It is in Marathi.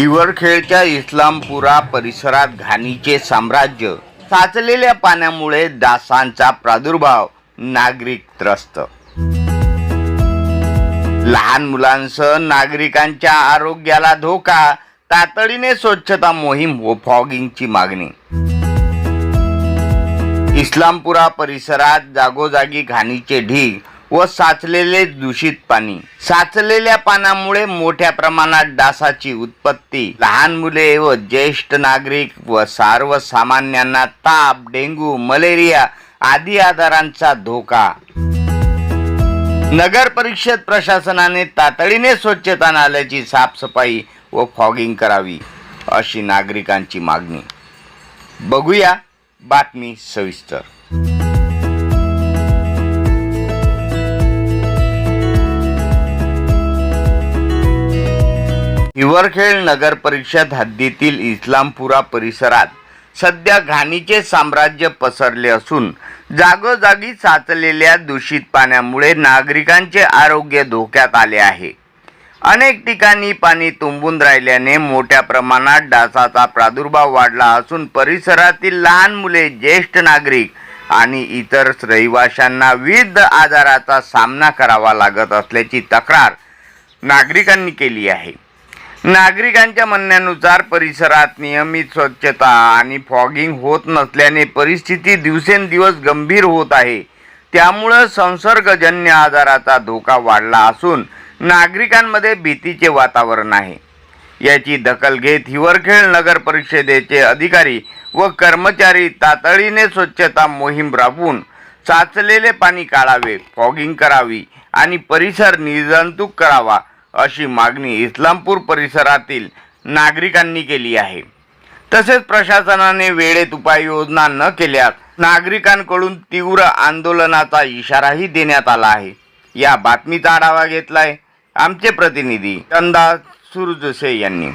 हिवरखेडच्या इस्लामपुरा परिसरात घाणीचे साम्राज्य, साचलेल्या पाण्यामुळे डासांचा प्रादुर्भाव, नागरिक त्रस्त. लहान मुलांसह नागरिकांच्या आरोग्याला धोका, तातडीने स्वच्छता मोहीम व फॉगिंगची मागणी. इस्लामपुरा परिसरात जागोजागी घाणीचे ढीग व साचलेले दूषित पाणी. साचलेल्या पाण्यामुळे मोठ्या प्रमाणात डासाची उत्पत्ती, लहान मुले व ज्येष्ठ नागरिक व सर्वसामान्यांना ताप, डेंग्यू, मलेरिया आदी आजारांचा धोका. नगर परिषद प्रशासनाने तातडीने स्वच्छता नाल्याची साफसफाई व फॉगिंग करावी, अशी नागरिकांची मागणी. बघूया बातमी सविस्तर. हिवरखेड नगर परिषद हद्दीतील इस्लामपुरा परिसरात सध्या घाणीचे साम्राज्य पसरले असून जागोजागी साचलेल्या दूषित पाण्यामुळे नागरिकांचे आरोग्य धोक्यात आले आहे. अनेक ठिकाणी पाणी तुंबून राहिल्याने मोठ्या प्रमाणात डासाचा प्रादुर्भाव वाढला असून परिसरातील लहान मुले, ज्येष्ठ नागरिक आणि इतर रहिवाशांना विविध आजाराचा सामना करावा लागत असल्याची तक्रार नागरिकांनी केली आहे. नागरिकांच्या म्हणण्यानुसार परिसरात नियमित स्वच्छता आणि फॉगिंग होत नसल्याने परिस्थिती दिवसेंदिवस गंभीर होत आहे. त्यामुळे संसर्गजन्य आजाराचा धोका वाढला असून नागरिकांमध्ये भीतीचे वातावरण आहे. याची दखल घेत हिवरखेड नगर परिषदेचे अधिकारी व कर्मचारी तातडीने स्वच्छता मोहीम राबवून साचलेले पाणी काढावे, फॉगिंग करावी आणि परिसर निर्जंतुक करावा, अशी मागणी इस्लामपूर परिसरातील नागरिकांनी केली आहे. तसेच प्रशासनाने वेळेत उपाययोजना न केल्यास नागरिकांकडून तीव्र आंदोलनाचा इशाराही देण्यात आला आहे. या बातमीचा आढावा घेतलाय आमचे प्रतिनिधी चंदा सुरजसे यांनी.